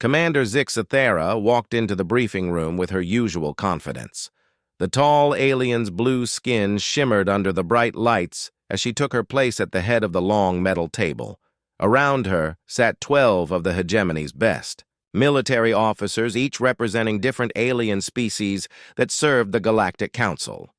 Commander Zixathera walked into the briefing room with her usual confidence. The tall alien's blue skin shimmered under the bright lights as she took her place at the head of the long metal table. Around her sat 12 of the hegemony's best, military officers, each representing different alien species that served the Galactic Council.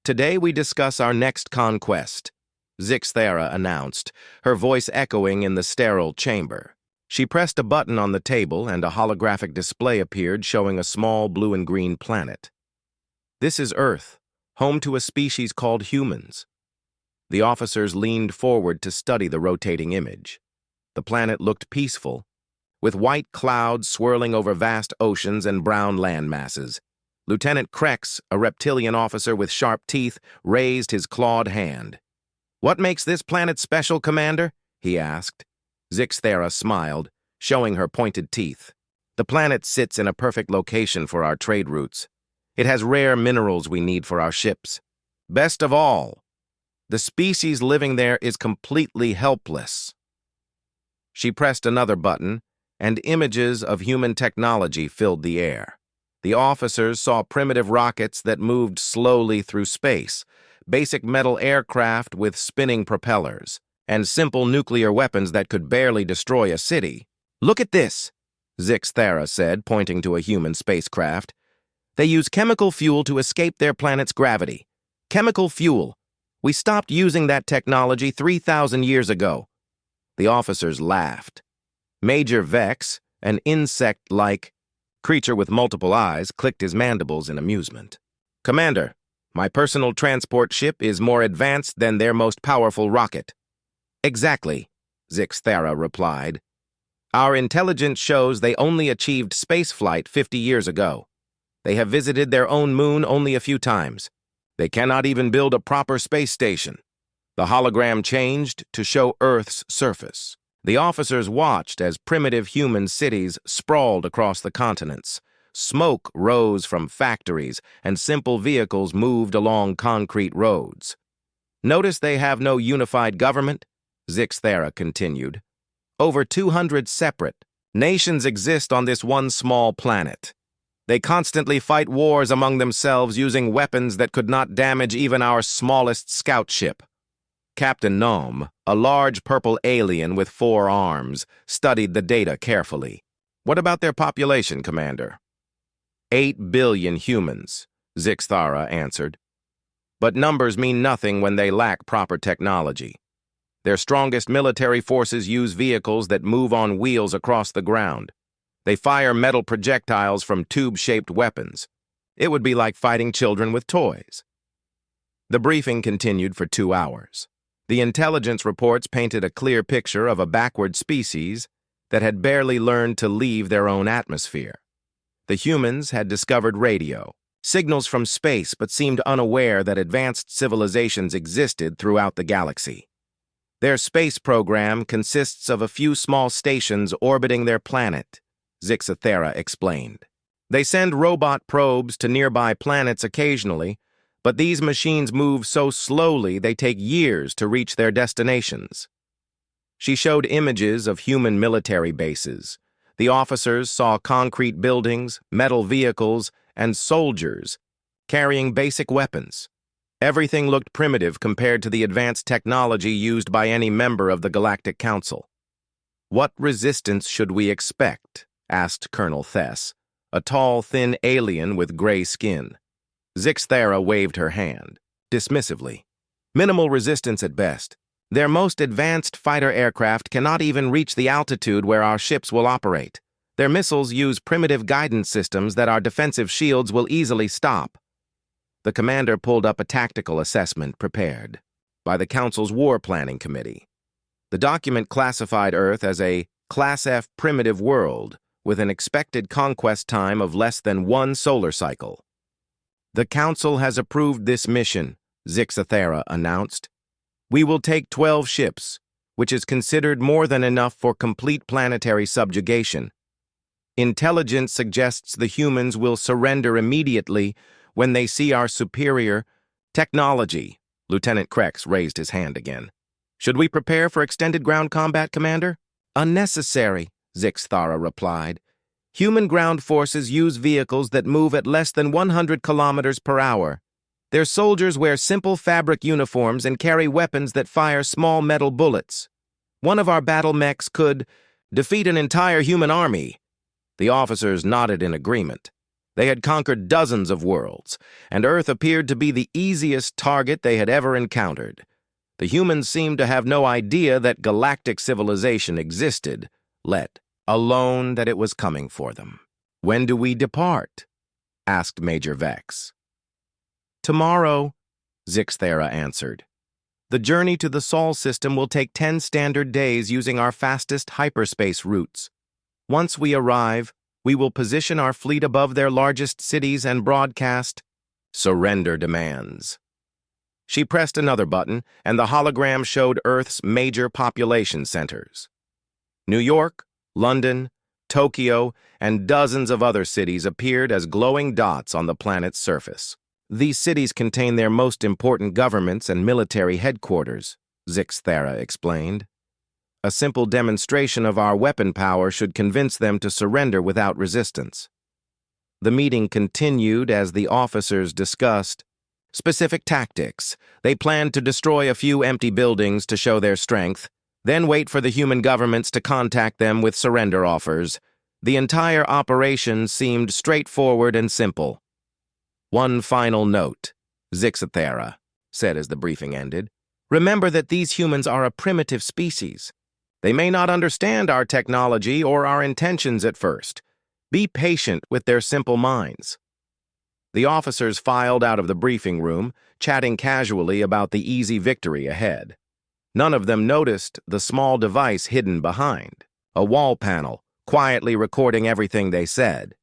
"Today we discuss our next conquest," Zixathera announced, her voice echoing in the sterile chamber. She pressed a button on the table and a holographic display appeared showing a small blue and green planet. "This is Earth, home to a species called humans." The officers leaned forward to study the rotating image. The planet looked peaceful, with white clouds swirling over vast oceans and brown land masses. Lieutenant Krex, a reptilian officer with sharp teeth, raised his clawed hand. "What makes this planet special, Commander?" he asked. Zixathera smiled, showing her pointed teeth. "The planet sits in a perfect location for our trade routes. It has rare minerals we need for our ships. Best of all, the species living there is completely helpless." She pressed another button, and images of human technology filled the air. The officers saw primitive rockets that moved slowly through space, basic metal aircraft with spinning propellers, and simple nuclear weapons that could barely destroy a city. "Look at this," Zixathera said, pointing to a human spacecraft. "They use chemical fuel to escape their planet's gravity. Chemical fuel. We stopped using that technology 3,000 years ago." The officers laughed. Major Vex, an insect-like creature with multiple eyes, clicked his mandibles in amusement. "Commander, my personal transport ship is more advanced than their most powerful rocket." "Exactly," Zixathera replied. "Our intelligence shows they only achieved spaceflight 50 years ago. They have visited their own moon only a few times. They cannot even build a proper space station." The hologram changed to show Earth's surface. The officers watched as primitive human cities sprawled across the continents. Smoke rose from factories, and simple vehicles moved along concrete roads. "Notice they have no unified government?" Zixathera continued. "Over 200 separate nations exist on this one small planet. They constantly fight wars among themselves using weapons that could not damage even our smallest scout ship." Captain Gnome, a large purple alien with 4 arms, studied the data carefully. "What about their population, Commander?" 8 billion humans, Zixathera answered. "But numbers mean nothing when they lack proper technology. Their strongest military forces use vehicles that move on wheels across the ground. They fire metal projectiles from tube-shaped weapons. It would be like fighting children with toys." The briefing continued for 2 hours. The intelligence reports painted a clear picture of a backward species that had barely learned to leave their own atmosphere. The humans had discovered radio, signals from space, but seemed unaware that advanced civilizations existed throughout the galaxy. Their space program consists of a few small stations orbiting their planet, Zixathera explained. They send robot probes to nearby planets occasionally, but these machines move so slowly they take years to reach their destinations. She showed images of human military bases. The officers saw concrete buildings, metal vehicles, and soldiers carrying basic weapons. Everything looked primitive compared to the advanced technology used by any member of the Galactic Council. "What resistance should we expect?" asked Colonel Thess, a tall, thin alien with gray skin. Zixathera waved her hand, dismissively. "Minimal resistance at best. Their most advanced fighter aircraft cannot even reach the altitude where our ships will operate. Their missiles use primitive guidance systems that our defensive shields will easily stop." The commander pulled up a tactical assessment prepared by the Council's War Planning Committee. The document classified Earth as a Class F primitive world with an expected conquest time of less than 1 solar cycle. "The Council has approved this mission," Zixathera announced. "We will take 12 ships, which is considered more than enough for complete planetary subjugation. Intelligence suggests the humans will surrender immediately when they see our superior technology." Lieutenant Krex raised his hand again. "Should we prepare for extended ground combat, Commander?" "Unnecessary," Zixathera replied. Human ground forces use vehicles that move at less than 100 kilometers per hour. Their soldiers wear simple fabric uniforms and carry weapons that fire small metal bullets. One of our battle mechs could defeat an entire human army." The officers nodded in agreement. They had conquered dozens of worlds, and Earth appeared to be the easiest target they had ever encountered. The humans seemed to have no idea that galactic civilization existed, let alone that it was coming for them. "When do we depart?" asked Major Vex. "Tomorrow," Zixthera answered. "The journey to the Sol system will take 10 standard days using our fastest hyperspace routes. Once we arrive, we will position our fleet above their largest cities and broadcast surrender demands." She pressed another button, and the hologram showed Earth's major population centers. New York, London, Tokyo, and dozens of other cities appeared as glowing dots on the planet's surface. "These cities contain their most important governments and military headquarters," Zixthera explained. "A simple demonstration of our weapon power should convince them to surrender without resistance." The meeting continued as the officers discussed specific tactics. They planned to destroy a few empty buildings to show their strength, then wait for the human governments to contact them with surrender offers. The entire operation seemed straightforward and simple. "One final note," Zixthera said as the briefing ended. "Remember that these humans are a primitive species. They may not understand our technology or our intentions at first. Be patient with their simple minds." The officers filed out of the briefing room, chatting casually about the easy victory ahead. None of them noticed the small device hidden behind, a wall panel, quietly recording everything they said.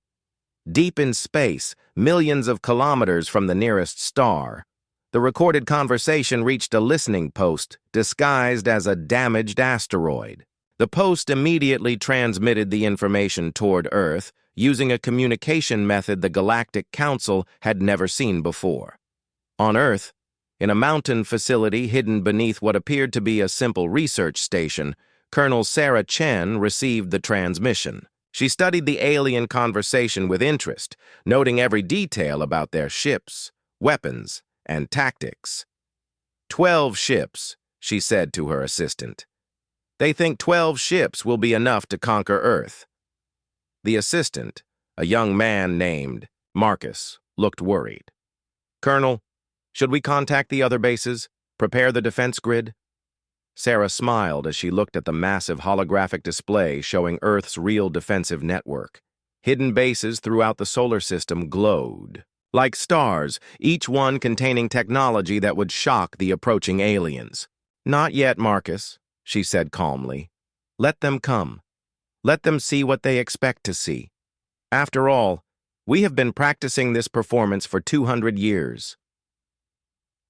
Deep in space, millions of kilometers from the nearest star, the recorded conversation reached a listening post disguised as a damaged asteroid. The post immediately transmitted the information toward Earth, using a communication method the Galactic Council had never seen before. On Earth, in a mountain facility hidden beneath what appeared to be a simple research station, Colonel Sarah Chen received the transmission. She studied the alien conversation with interest, noting every detail about their ships, weapons, and tactics. 12 ships, she said to her assistant. "They think 12 ships will be enough to conquer Earth." The assistant, a young man named Marcus, looked worried. "Colonel, should we contact the other bases? Prepare the defense grid?" Sarah smiled as she looked at the massive holographic display showing Earth's real defensive network. Hidden bases throughout the solar system glowed, like stars, each one containing technology that would shock the approaching aliens. "Not yet, Marcus," she said calmly. "Let them come. Let them see what they expect to see. After all, we have been practicing this performance for 200 years.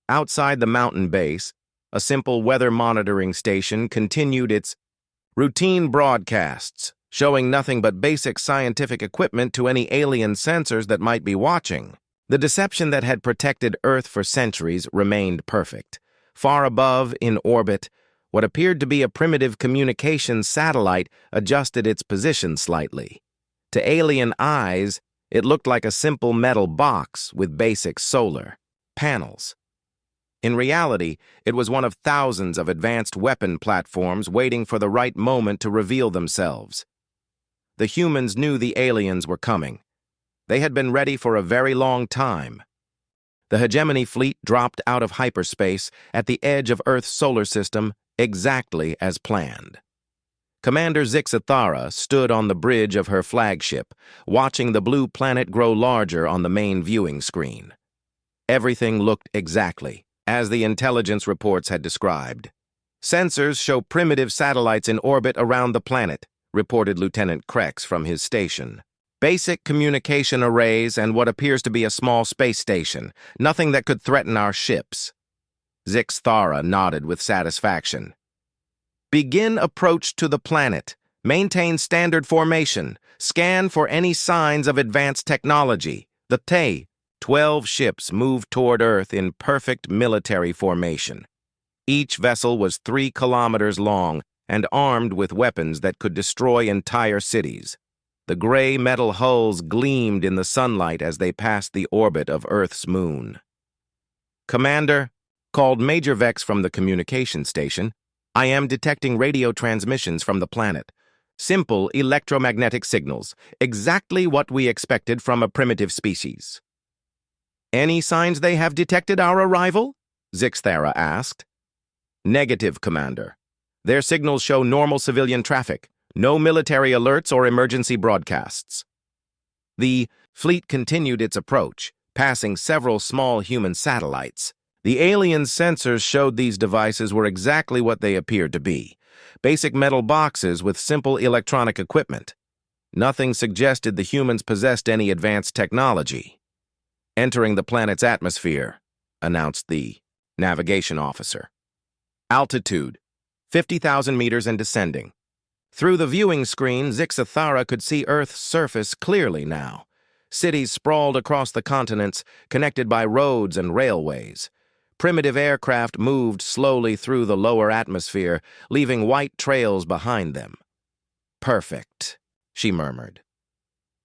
Outside the mountain base, a simple weather monitoring station continued its routine broadcasts, showing nothing but basic scientific equipment to any alien sensors that might be watching. The deception that had protected Earth for centuries remained perfect. Far above, in orbit, what appeared to be a primitive communications satellite adjusted its position slightly. To alien eyes, it looked like a simple metal box with basic solar panels. In reality, it was one of thousands of advanced weapon platforms waiting for the right moment to reveal themselves. The humans knew the aliens were coming. They had been ready for a very long time. The hegemony fleet dropped out of hyperspace at the edge of Earth's solar system exactly as planned. Commander Zixthera stood on the bridge of her flagship, watching the blue planet grow larger on the main viewing screen. Everything looked exactly as the intelligence reports had described. "Sensors show primitive satellites in orbit around the planet," reported Lieutenant Krex from his station. "Basic communication arrays and what appears to be a small space station, nothing that could threaten our ships." Zixthera nodded with satisfaction. "Begin approach to the planet. Maintain standard formation. Scan for any signs of advanced technology. The 12 ships moved toward Earth in perfect military formation. Each vessel was 3 kilometers long and armed with weapons that could destroy entire cities. The gray metal hulls gleamed in the sunlight as they passed the orbit of Earth's moon. "Commander," called Major Vex from the communication station, "I am detecting radio transmissions from the planet. Simple electromagnetic signals, exactly what we expected from a primitive species." "Any signs they have detected our arrival?" Zixthara asked. "Negative, Commander. Their signals show normal civilian traffic, no military alerts or emergency broadcasts." The fleet continued its approach, passing several small human satellites. The alien sensors showed these devices were exactly what they appeared to be: basic metal boxes with simple electronic equipment. Nothing suggested the humans possessed any advanced technology. "Entering the planet's atmosphere," announced the navigation officer. "Altitude, 50,000 meters and descending." Through the viewing screen, Zixthara could see Earth's surface clearly now. Cities sprawled across the continents, connected by roads and railways. Primitive aircraft moved slowly through the lower atmosphere, leaving white trails behind them. "Perfect," she murmured.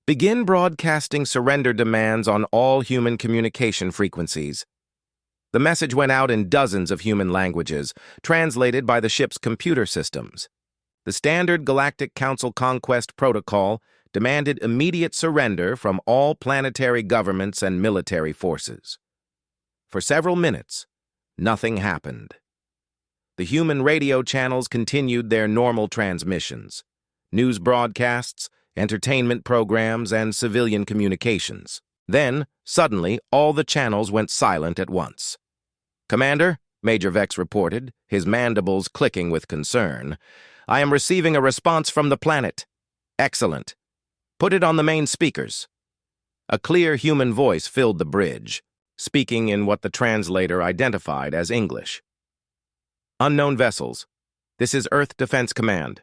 "Begin broadcasting surrender demands on all human communication frequencies." The message went out in dozens of human languages, translated by the ship's computer systems. The standard Galactic Council Conquest Protocol demanded immediate surrender from all planetary governments and military forces. For several minutes, nothing happened. The human radio channels continued their normal transmissions: news broadcasts, entertainment programs, and civilian communications. Then, suddenly, all the channels went silent at once. "Commander," Major Vex reported, his mandibles clicking with concern, "I am receiving a response from the planet." "Excellent. Put it on the main speakers." A clear human voice filled the bridge, speaking in what the translator identified as English. "Unknown vessels. This is Earth Defense Command.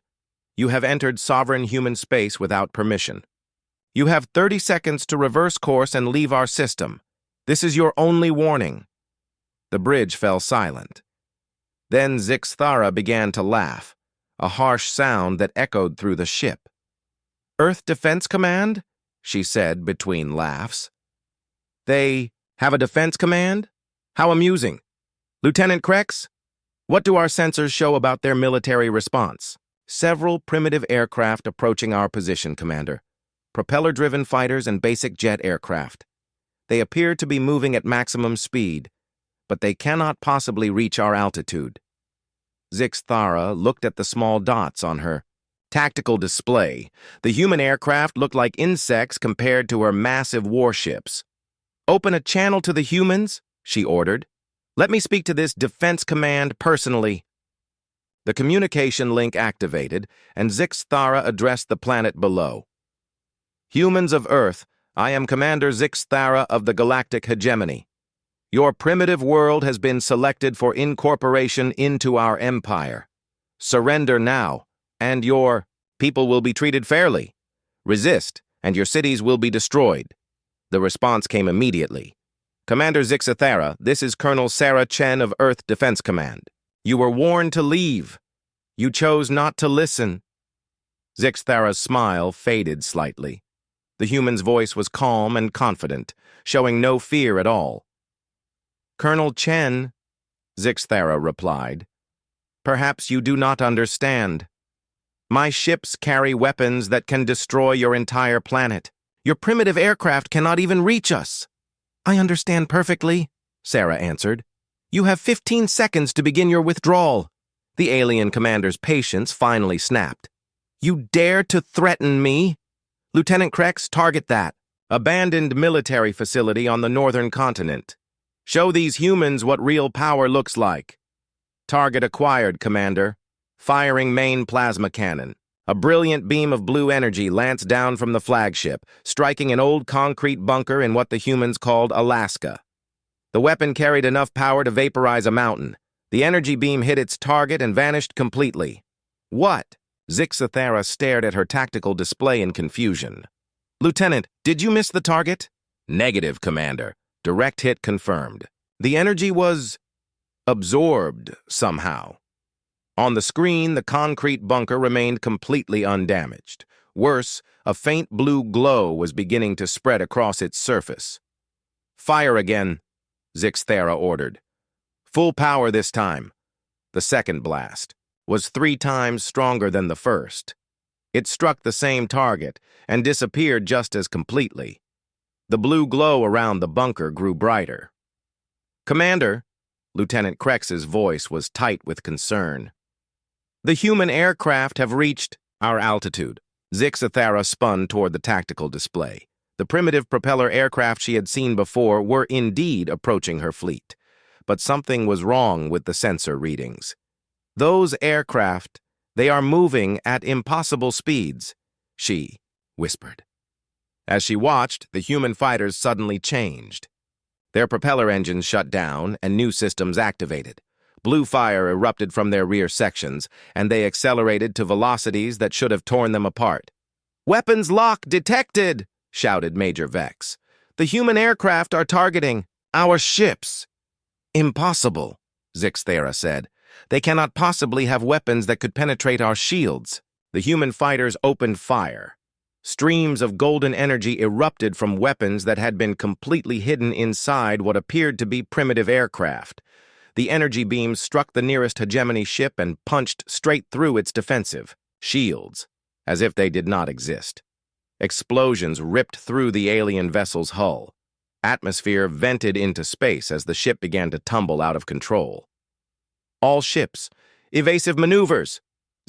You have entered sovereign human space without permission. You have 30 seconds to reverse course and leave our system. This is your only warning." The bridge fell silent. Then Zixthara began to laugh, a harsh sound that echoed through the ship. "Earth Defense Command?" she said between laughs. "They have a defense command? How amusing. Lieutenant Krex, what do our sensors show about their military response?" "Several primitive aircraft approaching our position, Commander. Propeller-driven fighters and basic jet aircraft. They appear to be moving at maximum speed, but they cannot possibly reach our altitude." Zixthara looked at the small dots on her tactical display. The human aircraft looked like insects compared to her massive warships. "Open a channel to the humans," she ordered. "Let me speak to this defense command personally." The communication link activated, and Zixthara addressed the planet below. "Humans of Earth, I am Commander Zixthara of the Galactic Hegemony. Your primitive world has been selected for incorporation into our empire. Surrender now, and your people will be treated fairly. Resist, and your cities will be destroyed." The response came immediately. "Commander Zixthara, this is Colonel Sarah Chen of Earth Defense Command. You were warned to leave. You chose not to listen." Zixthara's smile faded slightly. The human's voice was calm and confident, showing no fear at all. "Colonel Chen," Zixthara replied, "perhaps you do not understand. My ships carry weapons that can destroy your entire planet. Your primitive aircraft cannot even reach us." "I understand perfectly," Sarah answered. "You have 15 seconds to begin your withdrawal." The alien commander's patience finally snapped. "You dare to threaten me? Lieutenant Krex, target that abandoned military facility on the northern continent. Show these humans what real power looks like." "Target acquired, Commander. Firing main plasma cannon." A brilliant beam of blue energy lanced down from the flagship, striking an old concrete bunker in what the humans called Alaska. The weapon carried enough power to vaporize a mountain. The energy beam hit its target and vanished completely. "What?" Zixthara stared at her tactical display in confusion. "Lieutenant, did you miss the target?" "Negative, Commander. Direct hit confirmed." "The energy was absorbed somehow." On the screen, the concrete bunker remained completely undamaged. Worse, a faint blue glow was beginning to spread across its surface. "Fire again," Zixthera ordered. "Full power this time." The second blast was 3 times stronger than the first. It struck the same target and disappeared just as completely. The blue glow around the bunker grew brighter. "Commander," Lieutenant Krex's voice was tight with concern. "The human aircraft have reached our altitude." Zixthera spun toward the tactical display. The primitive propeller aircraft she had seen before were indeed approaching her fleet. But something was wrong with the sensor readings. "Those aircraft, they are moving at impossible speeds," she whispered. As she watched, the human fighters suddenly changed. Their propeller engines shut down and new systems activated. Blue fire erupted from their rear sections, and they accelerated to velocities that should have torn them apart. "Weapons lock detected!" shouted Major Vex. "The human aircraft are targeting our ships." "Impossible," Zixthera said. "They cannot possibly have weapons that could penetrate our shields." The human fighters opened fire. Streams of golden energy erupted from weapons that had been completely hidden inside what appeared to be primitive aircraft. The energy beams struck the nearest hegemony ship and punched straight through its defensive shields, as if they did not exist. Explosions ripped through the alien vessel's hull. Atmosphere vented into space as the ship began to tumble out of control. "All ships, evasive maneuvers!"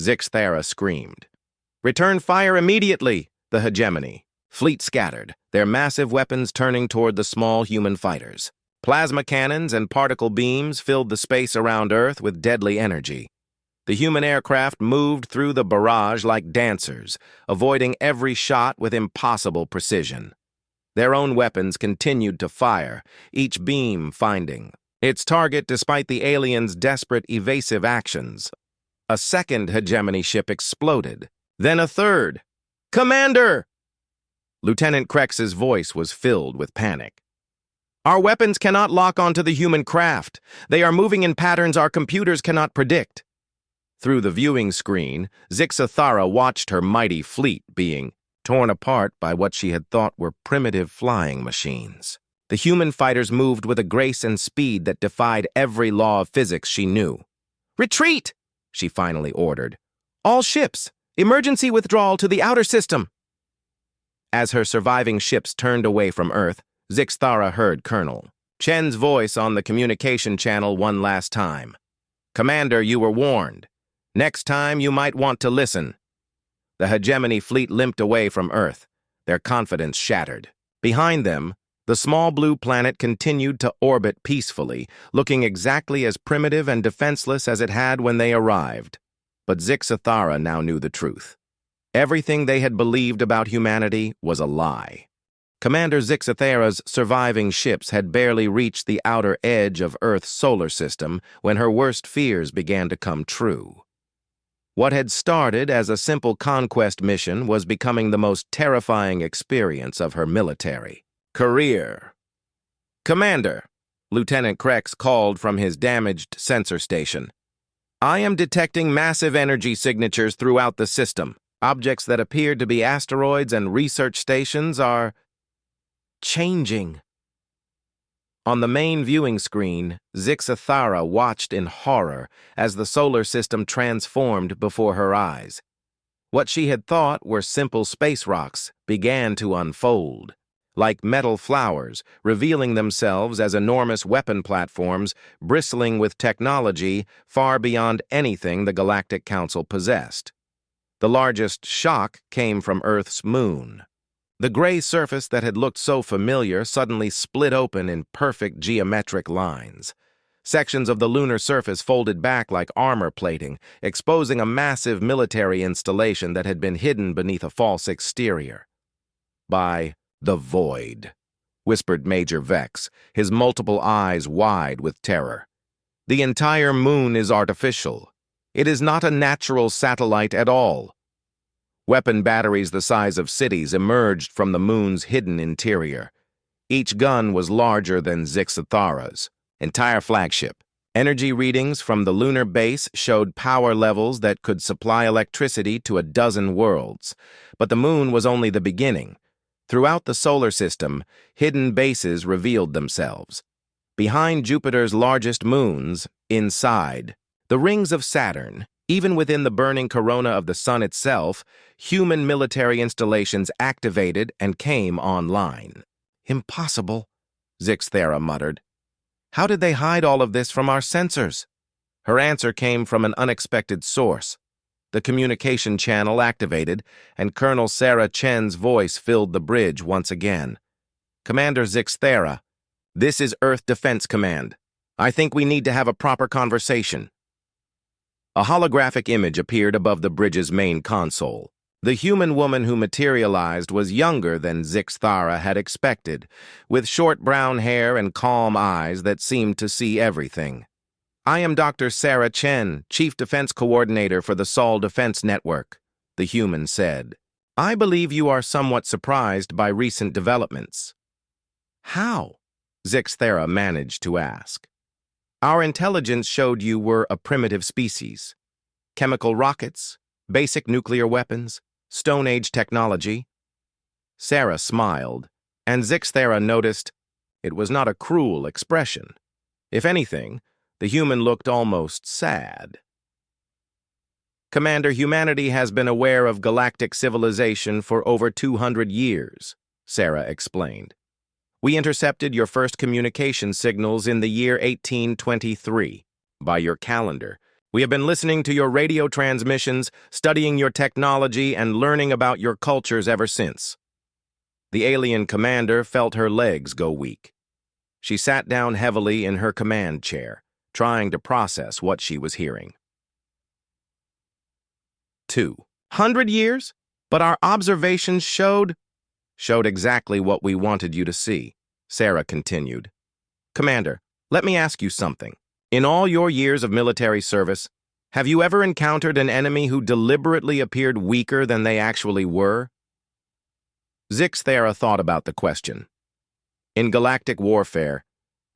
Zixthera screamed. "Return fire immediately!" The hegemony fleet scattered, their massive weapons turning toward the small human fighters. Plasma cannons and particle beams filled the space around Earth with deadly energy. The human aircraft moved through the barrage like dancers, avoiding every shot with impossible precision. Their own weapons continued to fire, each beam finding its target despite the aliens' desperate evasive actions. A second hegemony ship exploded, then a third. "Commander!" Lieutenant Krex's voice was filled with panic. "Our weapons cannot lock onto the human craft. They are moving in patterns our computers cannot predict." Through the viewing screen, Zixthera watched her mighty fleet being torn apart by what she had thought were primitive flying machines. The human fighters moved with a grace and speed that defied every law of physics she knew. "Retreat!" she finally ordered. "All ships, emergency withdrawal to the outer system." As her surviving ships turned away from Earth, Zixthera heard Colonel Chen's voice on the communication channel one last time. "Commander, you were warned. Next time you might want to listen." The hegemony fleet limped away from Earth, their confidence shattered. Behind them, the small blue planet continued to orbit peacefully, looking exactly as primitive and defenseless as it had when they arrived. But Zixthera now knew the truth. Everything they had believed about humanity was a lie. Commander Zixthera's surviving ships had barely reached the outer edge of Earth's solar system when her worst fears began to come true. What had started as a simple conquest mission was becoming the most terrifying experience of her military career. "Commander," Lieutenant Krex called from his damaged sensor station. "I am detecting massive energy signatures throughout the system. Objects that appeared to be asteroids and research stations are changing." On the main viewing screen, Zixthera watched in horror as the solar system transformed before her eyes. What she had thought were simple space rocks began to unfold, like metal flowers, revealing themselves as enormous weapon platforms bristling with technology far beyond anything the Galactic Council possessed. The largest shock came from Earth's moon. The gray surface that had looked so familiar suddenly split open in perfect geometric lines. Sections of the lunar surface folded back like armor plating, exposing a massive military installation that had been hidden beneath a false exterior. "By the void," whispered Major Vex, his multiple eyes wide with terror. "The entire moon is artificial. It is not a natural satellite at all." Weapon batteries the size of cities emerged from the moon's hidden interior. Each gun was larger than Zixthera's entire flagship. Energy readings from the lunar base showed power levels that could supply electricity to a dozen worlds. But the moon was only the beginning. Throughout the solar system, hidden bases revealed themselves. Behind Jupiter's largest moons, inside, the rings of Saturn, even within the burning corona of the sun itself, human military installations activated and came online. "Impossible," Zixthera muttered. "How did they hide all of this from our sensors?" Her answer came from an unexpected source. The communication channel activated, and Colonel Sarah Chen's voice filled the bridge once again. "Commander Zixthera, this is Earth Defense Command. I think we need to have a proper conversation." A holographic image appeared above the bridge's main console. The human woman who materialized was younger than Zixthara had expected, with short brown hair and calm eyes that seemed to see everything. "I am Dr. Sarah Chen, Chief Defense Coordinator for the Sol Defense Network," the human said. "I believe you are somewhat surprised by recent developments." "How?" Zixthera managed to ask. "Our intelligence showed you were a primitive species. Chemical rockets, basic nuclear weapons, Stone Age technology." Sarah smiled, and Zixthera noticed it was not a cruel expression. If anything, the human looked almost sad. "Commander, humanity has been aware of galactic civilization for over 200 years, Sarah explained. "We intercepted your first communication signals in the year 1823. By your calendar, we have been listening to your radio transmissions, studying your technology, and learning about your cultures ever since." The alien commander felt her legs go weak. She sat down heavily in her command chair, trying to process what she was hearing. 200 years? But our observations showed exactly what we wanted you to see, Sarah continued. "Commander, let me ask you something. In all your years of military service, have you ever encountered an enemy who deliberately appeared weaker than they actually were?" Zixthera thought about the question. In galactic warfare,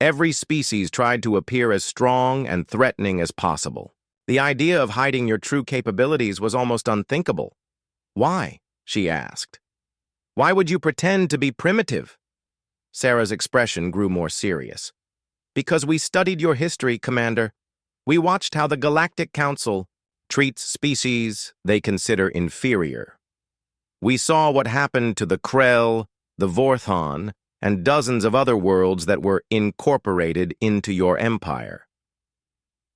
every species tried to appear as strong and threatening as possible. The idea of hiding your true capabilities was almost unthinkable. "Why?" she asked. "Why would you pretend to be primitive?" Sarah's expression grew more serious. "Because we studied your history, Commander. We watched how the Galactic Council treats species they consider inferior. We saw what happened to the Krell, the Vorthon, and dozens of other worlds that were incorporated into your empire."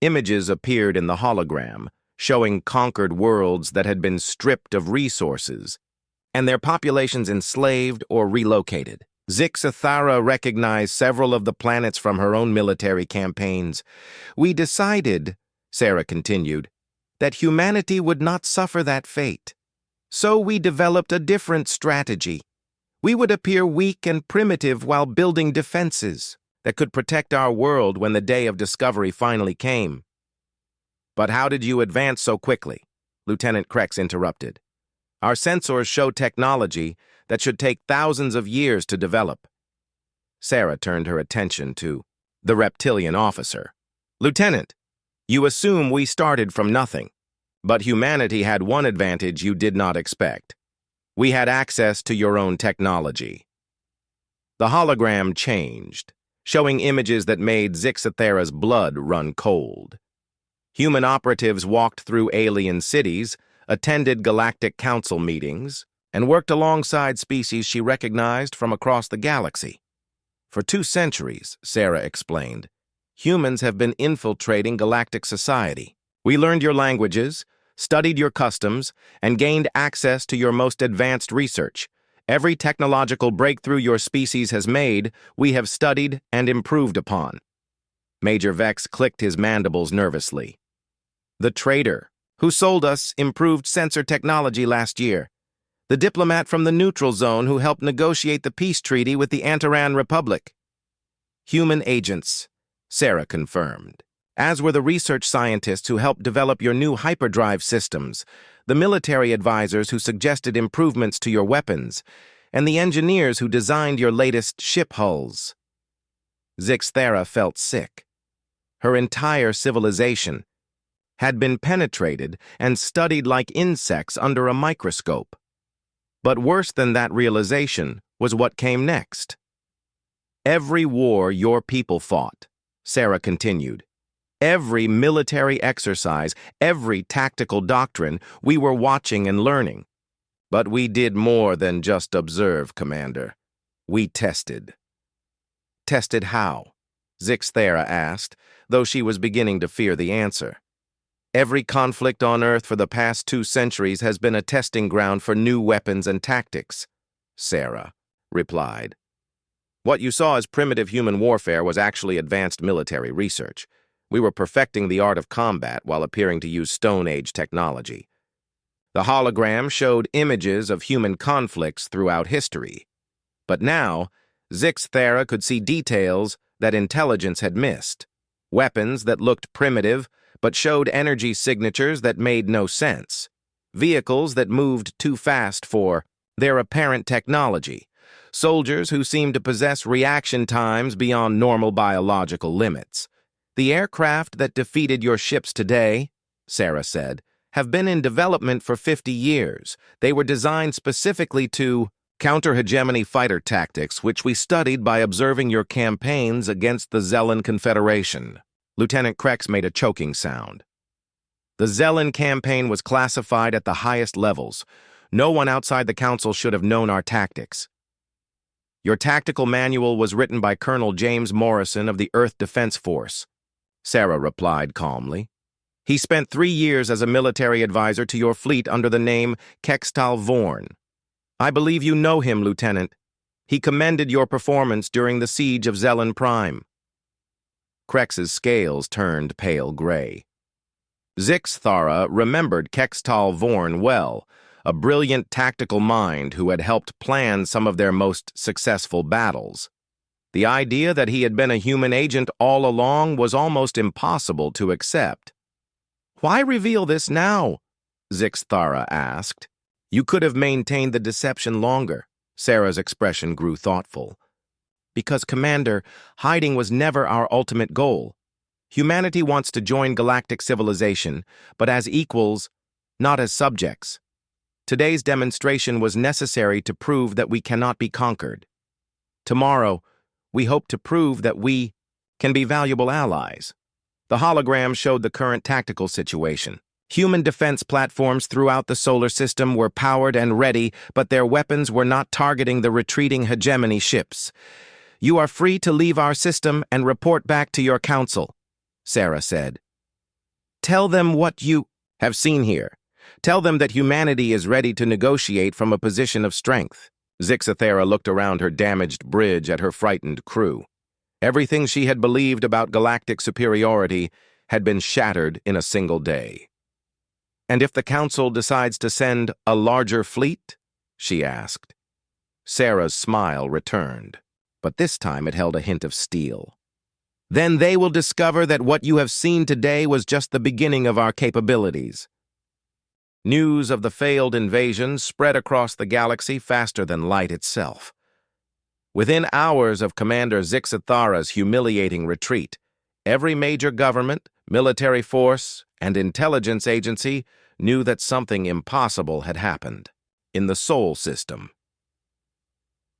Images appeared in the hologram, showing conquered worlds that had been stripped of resources, and their populations enslaved or relocated. Zixthara recognized several of the planets from her own military campaigns. "We decided," Sarah continued, "that humanity would not suffer that fate. So we developed a different strategy. We would appear weak and primitive while building defenses that could protect our world when the day of discovery finally came." "But how did you advance so quickly?" Lieutenant Krex interrupted. "Our sensors show technology that should take thousands of years to develop." Sarah turned her attention to the reptilian officer. "Lieutenant, you assume we started from nothing, but humanity had one advantage you did not expect. We had access to your own technology." The hologram changed, showing images that made Zixthera's blood run cold. Human operatives walked through alien cities, attended Galactic Council meetings, and worked alongside species she recognized from across the galaxy. "For 2 centuries, Sarah explained, humans have been infiltrating galactic society. We learned your languages, studied your customs, and gained access to your most advanced research. Every technological breakthrough your species has made, we have studied and improved upon." Major Vex clicked his mandibles nervously. "The traitor who sold us improved sensor technology last year. The diplomat from the neutral zone who helped negotiate the peace treaty with the Antaran Republic." "Human agents," Sarah confirmed, "as were the research scientists who helped develop your new hyperdrive systems, the military advisors who suggested improvements to your weapons, and the engineers who designed your latest ship hulls." Zixthera felt sick. Her entire civilization had been penetrated and studied like insects under a microscope. But worse than that realization was what came next. Every war your people fought, Sarah continued, every military exercise, every tactical doctrine, we were watching and learning. But we did more than just observe, Commander. We tested. Tested how? Zixthera asked, though she was beginning to fear the answer. Every conflict on Earth for the past 2 centuries has been a testing ground for new weapons and tactics, Sarah replied. What you saw as primitive human warfare was actually advanced military research. We were perfecting the art of combat while appearing to use Stone Age technology. The hologram showed images of human conflicts throughout history. But now, Zixthera could see details that intelligence had missed. Weapons that looked primitive but showed energy signatures that made no sense. Vehicles that moved too fast for their apparent technology. Soldiers who seemed to possess reaction times beyond normal biological limits. The aircraft that defeated your ships today, Sarah said, have been in development for 50 years. They were designed specifically to counter hegemony fighter tactics, which we studied by observing your campaigns against the Zellan Confederation. Lieutenant Krex made a choking sound. The Zellan campaign was classified at the highest levels. No one outside the Council should have known our tactics. Your tactical manual was written by Colonel James Morrison of the Earth Defense Force, Sarah replied calmly. He spent 3 years as a military advisor to your fleet under the name Kextal Vorn. I believe you know him, Lieutenant. He commended your performance during the siege of Zellan Prime. Krex's scales turned pale gray. Zixthara remembered Kextal Vorn well, a brilliant tactical mind who had helped plan some of their most successful battles. The idea that he had been a human agent all along was almost impossible to accept. Why reveal this now? Zixthara asked. You could have maintained the deception longer. Sarah's expression grew thoughtful. Because, Commander, hiding was never our ultimate goal. Humanity wants to join galactic civilization, but as equals, not as subjects. Today's demonstration was necessary to prove that we cannot be conquered. Tomorrow, we hope to prove that we can be valuable allies. The hologram showed the current tactical situation. Human defense platforms throughout the solar system were powered and ready, but their weapons were not targeting the retreating hegemony ships. You are free to leave our system and report back to your council, Sarah said. Tell them what you have seen here. Tell them that humanity is ready to negotiate from a position of strength. Zixthera looked around her damaged bridge at her frightened crew. Everything she had believed about galactic superiority had been shattered in a single day. And if the Council decides to send a larger fleet? She asked. Sarah's smile returned, but this time it held a hint of steel. Then they will discover that what you have seen today was just the beginning of our capabilities. News of the failed invasion spread across the galaxy faster than light itself. Within hours of Commander Zixthara's humiliating retreat, every major government, military force, and intelligence agency knew that something impossible had happened in the Sol system.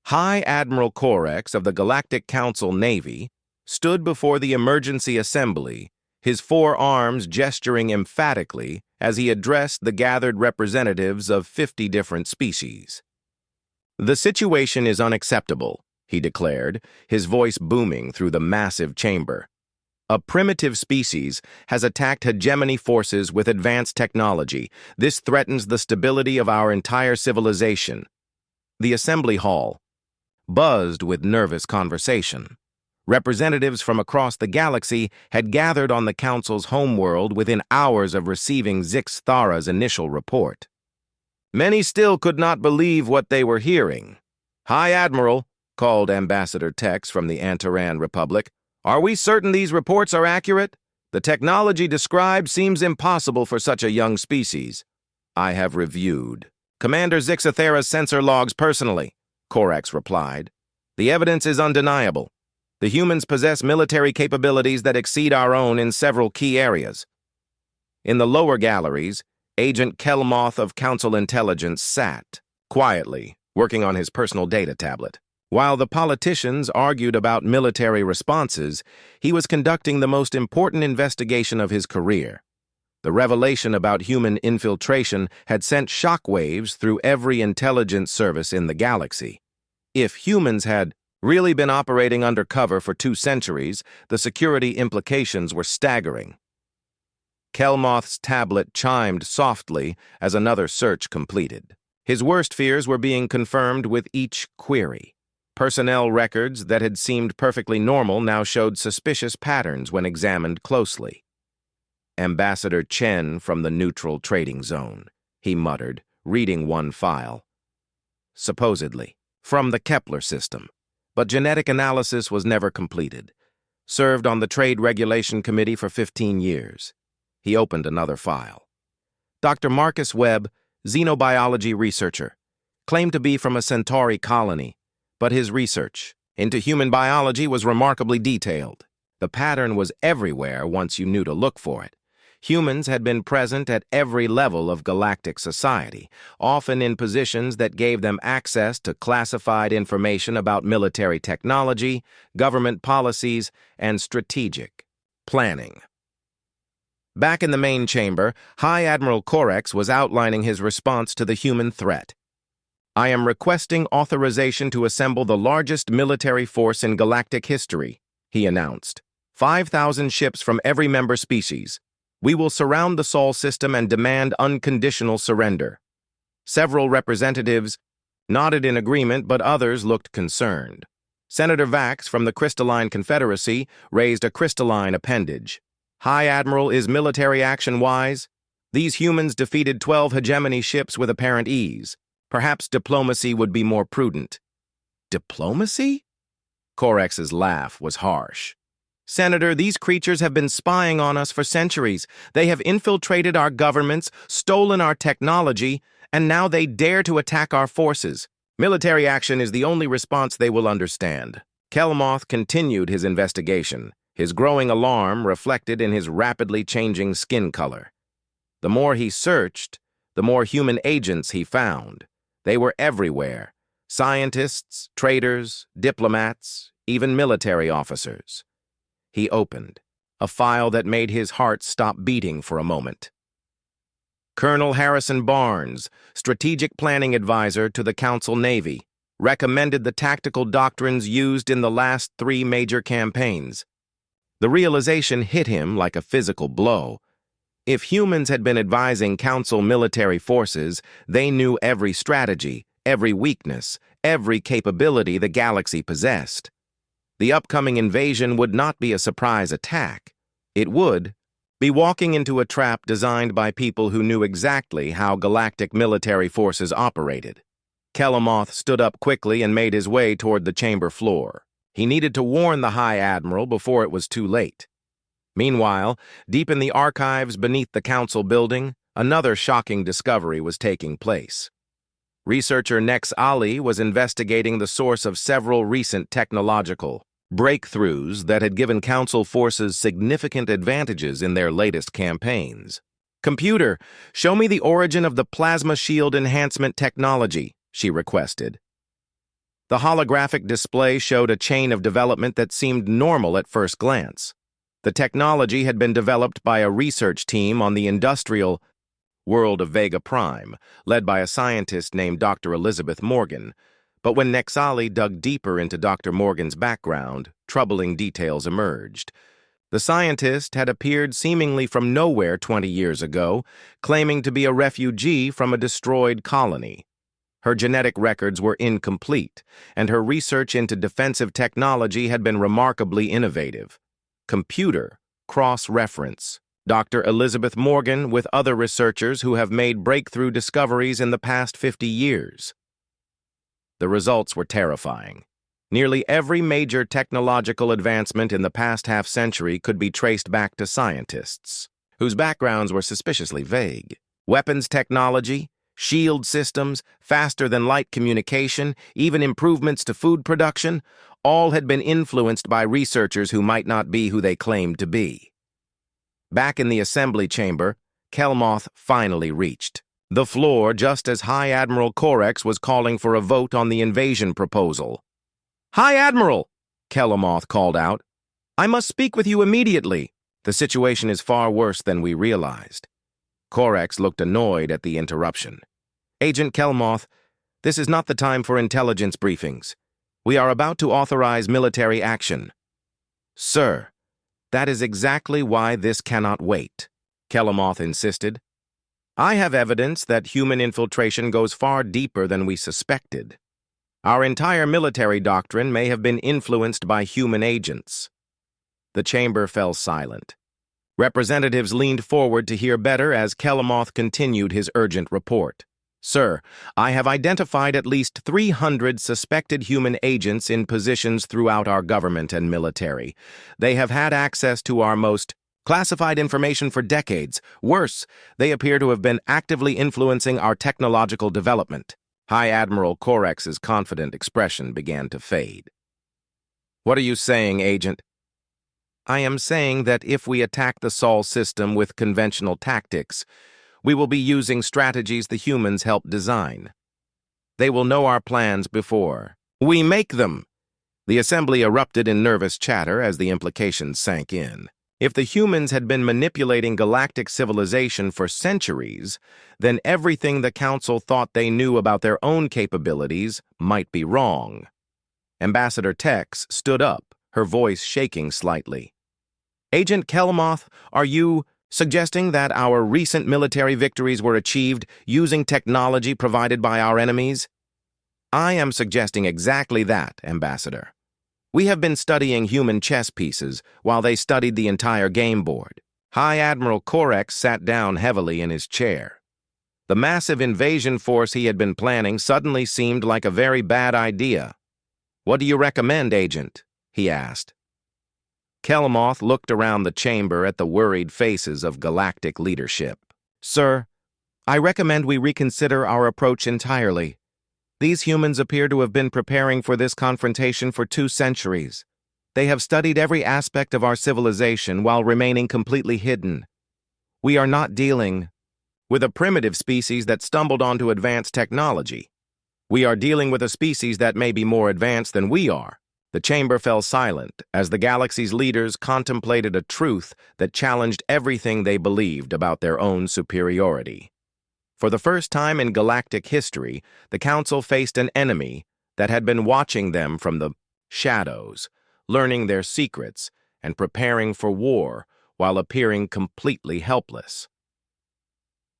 High Admiral Corex of the Galactic Council Navy stood before the emergency assembly, his 4 arms gesturing emphatically as he addressed the gathered representatives of 50 different species. The situation is unacceptable, he declared, his voice booming through the massive chamber. A primitive species has attacked hegemony forces with advanced technology. This threatens the stability of our entire civilization. The assembly hall buzzed with nervous conversation. Representatives from across the galaxy had gathered on the Council's homeworld within hours of receiving Zixthara's initial report. Many still could not believe what they were hearing. High Admiral, called Ambassador Tex from the Antaran Republic, are we certain these reports are accurate? The technology described seems impossible for such a young species. I have reviewed Commander Zixthera's sensor logs personally, Corex replied. The evidence is undeniable. The humans possess military capabilities that exceed our own in several key areas. In the lower galleries, Agent Kelmoth of Council Intelligence sat, quietly, working on his personal data tablet. While the politicians argued about military responses, he was conducting the most important investigation of his career. The revelation about human infiltration had sent shockwaves through every intelligence service in the galaxy. If humans had really been operating undercover for 2 centuries, the security implications were staggering. Kelmoth's tablet chimed softly as another search completed. His worst fears were being confirmed with each query. Personnel records that had seemed perfectly normal now showed suspicious patterns when examined closely. Ambassador Chen from the neutral trading zone, he muttered, reading one file. Supposedly, from the Kepler system, but genetic analysis was never completed. Served on the Trade Regulation Committee for 15 years. He opened another file. Dr. Marcus Webb, xenobiology researcher, claimed to be from a Centauri colony, but his research into human biology was remarkably detailed. The pattern was everywhere once you knew to look for it. Humans had been present at every level of galactic society, often in positions that gave them access to classified information about military technology, government policies, and strategic planning. Back in the main chamber, High Admiral Corex was outlining his response to the human threat. "I am requesting authorization to assemble the largest military force in galactic history," he announced. 5,000 ships from every member species. We will surround the Sol system and demand unconditional surrender. Several representatives nodded in agreement, but others looked concerned. Senator Vax from the Crystalline Confederacy raised a crystalline appendage. "High Admiral, is military action wise? These humans defeated 12 hegemony ships with apparent ease. Perhaps diplomacy would be more prudent." Diplomacy? Corex's laugh was harsh. "Senator, these creatures have been spying on us for centuries. They have infiltrated our governments, stolen our technology, and now they dare to attack our forces. Military action is the only response they will understand." Kelmoth continued his investigation, his growing alarm reflected in his rapidly changing skin color. The more he searched, the more human agents he found. They were everywhere: scientists, traders, diplomats, even military officers. He opened a file that made his heart stop beating for a moment. Colonel Harrison Barnes, Strategic Planning Advisor to the Council Navy, recommended the tactical doctrines used in the last 3 major campaigns. The realization hit him like a physical blow. If humans had been advising Council military forces, they knew every strategy, every weakness, every capability the galaxy possessed. The upcoming invasion would not be a surprise attack. It would be walking into a trap designed by people who knew exactly how galactic military forces operated. Kelmoth stood up quickly and made his way toward the chamber floor. He needed to warn the High Admiral before it was too late. Meanwhile, deep in the archives beneath the Council building, another shocking discovery was taking place. Researcher Nex Ali was investigating the source of several recent technological breakthroughs that had given Council forces significant advantages in their latest campaigns. "Computer, show me the origin of the plasma shield enhancement technology," she requested. The holographic display showed a chain of development that seemed normal at first glance. The technology had been developed by a research team on the industrial world of Vega Prime, led by a scientist named Dr. Elizabeth Morgan. But when Nexali dug deeper into Dr. Morgan's background, troubling details emerged. The scientist had appeared seemingly from nowhere 20 years ago, claiming to be a refugee from a destroyed colony. Her genetic records were incomplete, and her research into defensive technology had been remarkably innovative. Computer cross-reference. Dr. Elizabeth Morgan with other researchers who have made breakthrough discoveries in the past 50 years. The results were terrifying. Nearly every major technological advancement in the past half-century could be traced back to scientists, whose backgrounds were suspiciously vague. Weapons technology, shield systems, faster-than-light communication, even improvements to food production, all had been influenced by researchers who might not be who they claimed to be. Back in the assembly chamber, Kelmoth finally reached the floor just as High Admiral Corex was calling for a vote on the invasion proposal. "High Admiral!" Kelmoth called out. "I must speak with you immediately. The situation is far worse than we realized." Corex looked annoyed at the interruption. "Agent Kelmoth, this is not the time for intelligence briefings. We are about to authorize military action." "Sir, that is exactly why this cannot wait," Kelmoth insisted. "I have evidence that human infiltration goes far deeper than we suspected. Our entire military doctrine may have been influenced by human agents." The chamber fell silent. Representatives leaned forward to hear better as Kelmoth continued his urgent report. "Sir, I have identified at least 300 suspected human agents in positions throughout our government and military. They have had access to our most classified information for decades. Worse, they appear to have been actively influencing our technological development." High Admiral Corex's confident expression began to fade. "What are you saying, Agent?" "I am saying that if we attack the Sol system with conventional tactics, we will be using strategies the humans helped design. They will know our plans before we make them." The assembly erupted in nervous chatter as the implications sank in. If the humans had been manipulating galactic civilization for centuries, then everything the Council thought they knew about their own capabilities might be wrong. Ambassador Tex stood up, her voice shaking slightly. "Agent Kelmoth, are you suggesting that our recent military victories were achieved using technology provided by our enemies?" "I am suggesting exactly that, Ambassador. We have been studying human chess pieces while they studied the entire game board." High Admiral Corex sat down heavily in his chair. The massive invasion force he had been planning suddenly seemed like a very bad idea. "What do you recommend, Agent?" he asked. Kelmoth looked around the chamber at the worried faces of galactic leadership. "Sir, I recommend we reconsider our approach entirely. These humans appear to have been preparing for this confrontation for 2 centuries. They have studied every aspect of our civilization while remaining completely hidden. We are not dealing with a primitive species that stumbled onto advanced technology. We are dealing with a species that may be more advanced than we are." The chamber fell silent as the galaxy's leaders contemplated a truth that challenged everything they believed about their own superiority. For the first time in galactic history, the Council faced an enemy that had been watching them from the shadows, learning their secrets, and preparing for war while appearing completely helpless.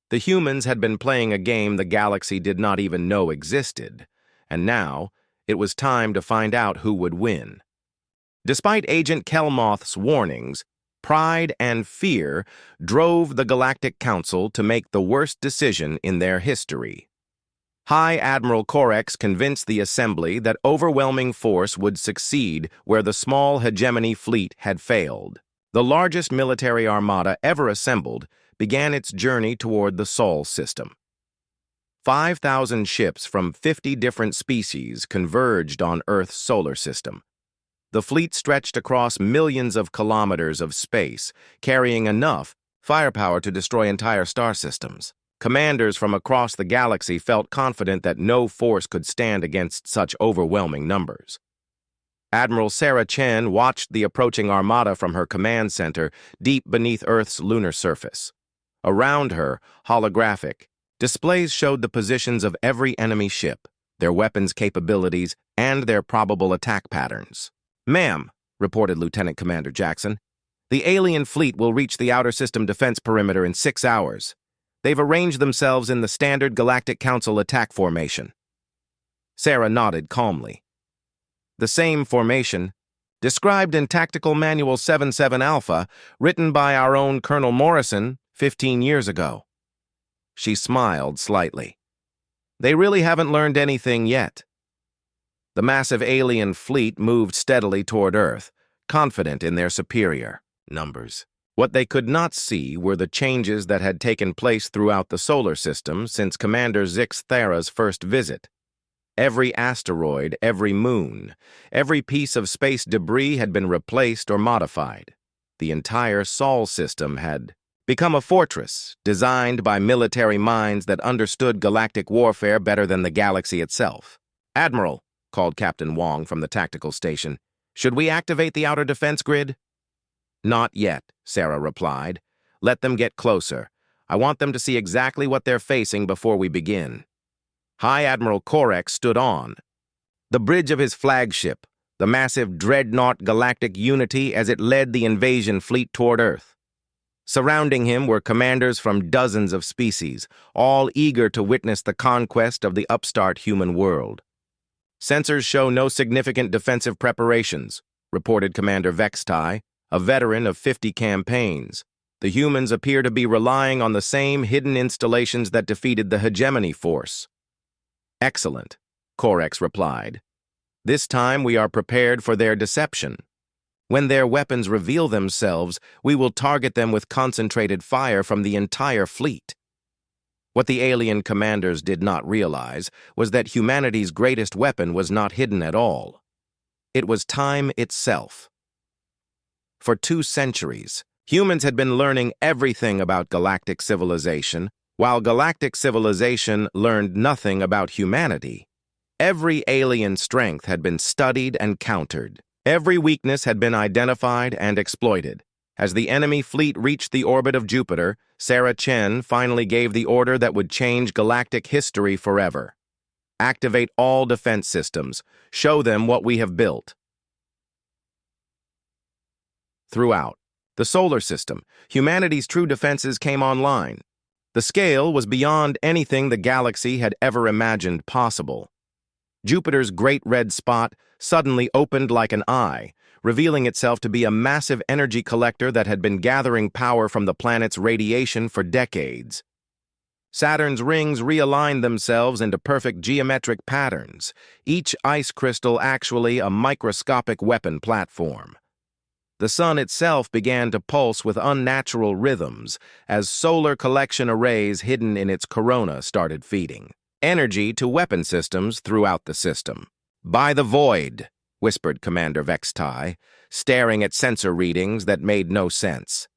The humans had been playing a game the galaxy did not even know existed, and now it was time to find out who would win. Despite Agent Kelmoth's warnings, pride and fear drove the Galactic Council to make the worst decision in their history. High Admiral Corex convinced the Assembly that overwhelming force would succeed where the small hegemony fleet had failed. The largest military armada ever assembled began its journey toward the Sol system. 5,000 ships from 50 different species converged on Earth's solar system. The fleet stretched across millions of kilometers of space, carrying enough firepower to destroy entire star systems. Commanders from across the galaxy felt confident that no force could stand against such overwhelming numbers. Admiral Sarah Chen watched the approaching armada from her command center deep beneath Earth's lunar surface. Around her, holographic displays showed the positions of every enemy ship, their weapons capabilities, and their probable attack patterns. "Ma'am," reported Lieutenant Commander Jackson, "the alien fleet will reach the outer system defense perimeter in 6 hours. They've arranged themselves in the standard Galactic Council attack formation." Sarah nodded calmly. "The same formation, described in Tactical Manual 77 Alpha, written by our own Colonel Morrison 15 years ago." She smiled slightly. "They really haven't learned anything yet." The massive alien fleet moved steadily toward Earth, confident in their superior numbers. What they could not see were the changes that had taken place throughout the solar system since Commander Zix Thera's first visit. Every asteroid, every moon, every piece of space debris had been replaced or modified. The entire Sol system had become a fortress designed by military minds that understood galactic warfare better than the galaxy itself. "Admiral," called Captain Wong from the tactical station, "should we activate the outer defense grid?" "Not yet," Sarah replied. "Let them get closer. I want them to see exactly what they're facing before we begin." High Admiral Korex stood on the bridge of his flagship, the massive dreadnought Galactic Unity, as it led the invasion fleet toward Earth. Surrounding him were commanders from dozens of species, all eager to witness the conquest of the upstart human world. "Sensors show no significant defensive preparations," reported Commander Vextai, a veteran of 50 campaigns. "The humans appear to be relying on the same hidden installations that defeated the hegemony force." "Excellent," Korex replied. "This time we are prepared for their deception. When their weapons reveal themselves, we will target them with concentrated fire from the entire fleet." What the alien commanders did not realize was that humanity's greatest weapon was not hidden at all. It was time itself. For 2 centuries, humans had been learning everything about galactic civilization, while galactic civilization learned nothing about humanity. Every alien strength had been studied and countered. Every weakness had been identified and exploited. As the enemy fleet reached the orbit of Jupiter, Sarah Chen finally gave the order that would change galactic history forever. "Activate all defense systems. Show them what we have built." Throughout the solar system, humanity's true defenses came online. The scale was beyond anything the galaxy had ever imagined possible. Jupiter's great red spot suddenly opened like an eye, revealing itself to be a massive energy collector that had been gathering power from the planet's radiation for decades. Saturn's rings realigned themselves into perfect geometric patterns, each ice crystal actually a microscopic weapon platform. The sun itself began to pulse with unnatural rhythms as solar collection arrays hidden in its corona started feeding energy to weapon systems throughout the system. "By the void," whispered Commander Vextai, staring at sensor readings that made no sense.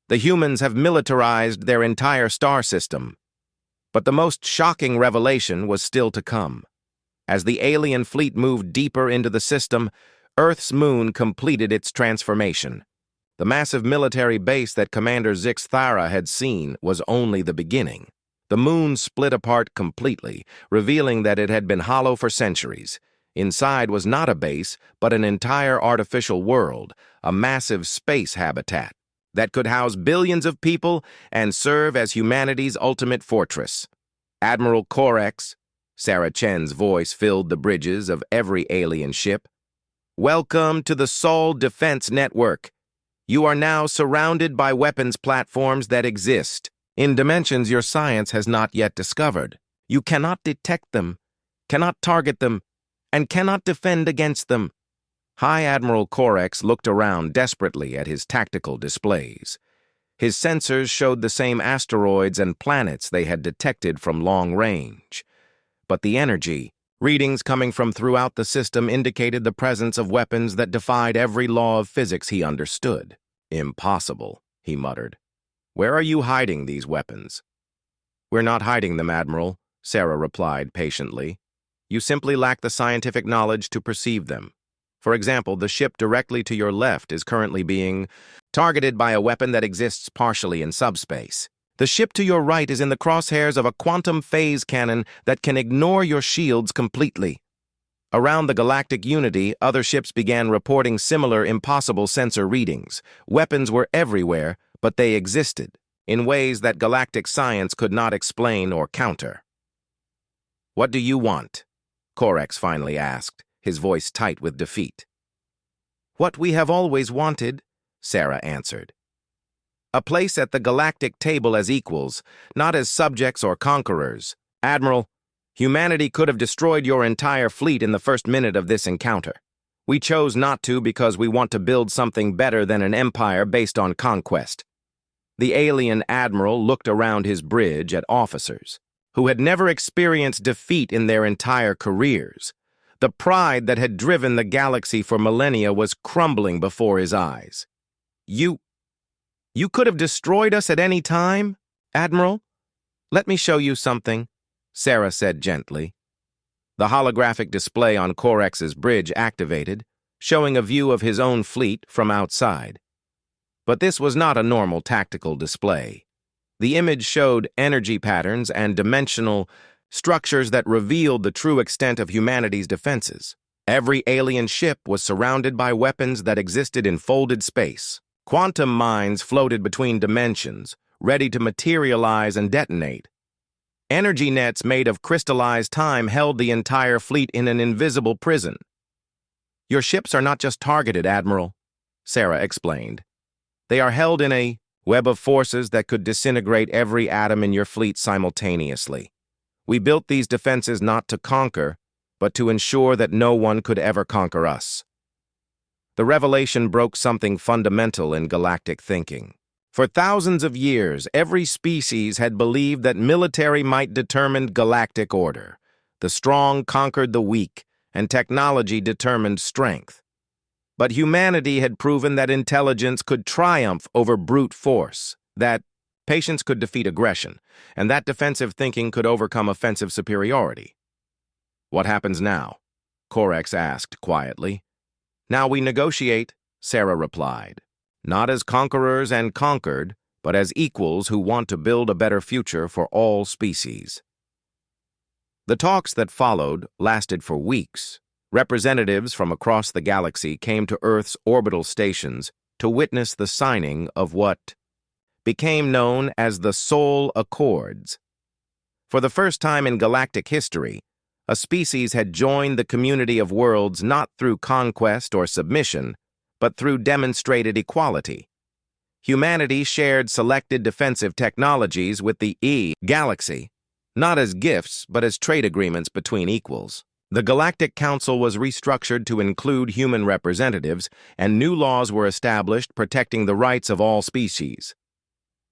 "The humans have militarized their entire star system." But the most shocking revelation was still to come. As the alien fleet moved deeper into the system, Earth's moon completed its transformation. The massive military base that Commander Zix Thara had seen was only the beginning. The moon split apart completely, revealing that it had been hollow for centuries. Inside was not a base, but an entire artificial world, a massive space habitat that could house billions of people and serve as humanity's ultimate fortress. "Admiral Korex," Sarah Chen's voice filled the bridges of every alien ship, "welcome to the Sol Defense Network. You are now surrounded by weapons platforms that exist in dimensions your science has not yet discovered. You cannot detect them, cannot target them, and cannot defend against them." High Admiral Korex looked around desperately at his tactical displays. His sensors showed the same asteroids and planets they had detected from long range. But the energy, readings coming from throughout the system indicated the presence of weapons that defied every law of physics he understood. "Impossible," he muttered. "Where are you hiding these weapons?" "We're not hiding them, Admiral," Sarah replied patiently. "You simply lack the scientific knowledge to perceive them. For example, the ship directly to your left is currently being targeted by a weapon that exists partially in subspace. The ship to your right is in the crosshairs of a quantum phase cannon that can ignore your shields completely." Around the Galactic Unity, other ships began reporting similar impossible sensor readings. Weapons were everywhere, but they existed, in ways that galactic science could not explain or counter. "What do you want?" Korex finally asked, his voice tight with defeat. "What we have always wanted," Sarah answered. "A place at the galactic table as equals, not as subjects or conquerors. Admiral, humanity could have destroyed your entire fleet in the first minute of this encounter. We chose not to because we want to build something better than an empire based on conquest. The alien admiral looked around his bridge at officers who had never experienced defeat in their entire careers. The pride that had driven the galaxy for millennia was crumbling before his eyes. You could have destroyed us at any time, Admiral? Let me show you something, Sarah said gently. The holographic display on Corex's bridge activated, showing a view of his own fleet from outside. But this was not a normal tactical display. The image showed energy patterns and dimensional structures that revealed the true extent of humanity's defenses. Every alien ship was surrounded by weapons that existed in folded space. Quantum mines floated between dimensions, ready to materialize and detonate. Energy nets made of crystallized time held the entire fleet in an invisible prison. Your ships are not just targeted, Admiral, Sarah explained. They are held in a web of forces that could disintegrate every atom in your fleet simultaneously. We built these defenses not to conquer, but to ensure that no one could ever conquer us. The revelation broke something fundamental in galactic thinking. For thousands of years, every species had believed that military might determine galactic order. The strong conquered the weak, and technology determined strength. But humanity had proven that intelligence could triumph over brute force, that patience could defeat aggression, and that defensive thinking could overcome offensive superiority. What happens now? Corex asked quietly. Now we negotiate, Sarah replied. Not as conquerors and conquered, but as equals who want to build a better future for all species. The talks that followed lasted for weeks. Representatives from across the galaxy came to Earth's orbital stations to witness the signing of what became known as the Soul Accords. For the first time in galactic history, a species had joined the community of worlds not through conquest or submission, but through demonstrated equality. Humanity shared selected defensive technologies with the galaxy, not as gifts but as trade agreements between equals. The Galactic Council was restructured to include human representatives, and new laws were established protecting the rights of all species.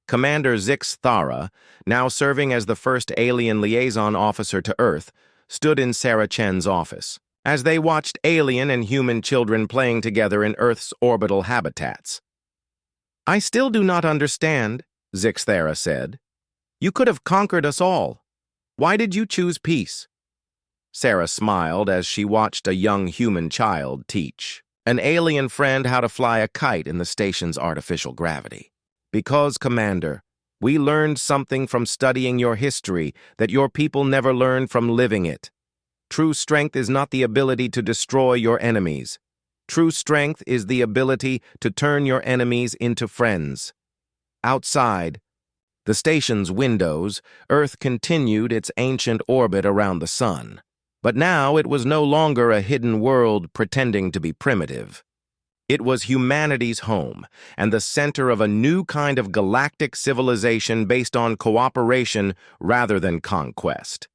Commander Zix Thara, now serving as the first alien liaison officer to Earth, stood in Sarah Chen's office as they watched alien and human children playing together in Earth's orbital habitats. I still do not understand, Zix Thara said. You could have conquered us all. Why did you choose peace? Sarah smiled as she watched a young human child teach an alien friend how to fly a kite in the station's artificial gravity. Because, Commander, we learned something from studying your history that your people never learned from living it. True strength is not the ability to destroy your enemies. True strength is the ability to turn your enemies into friends. Outside the station's windows, Earth continued its ancient orbit around the sun. But now it was no longer a hidden world pretending to be primitive. It was humanity's home and the center of a new kind of galactic civilization based on cooperation rather than conquest.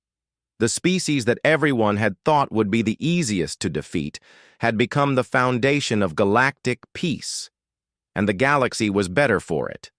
The species that everyone had thought would be the easiest to defeat had become the foundation of galactic peace, and the galaxy was better for it.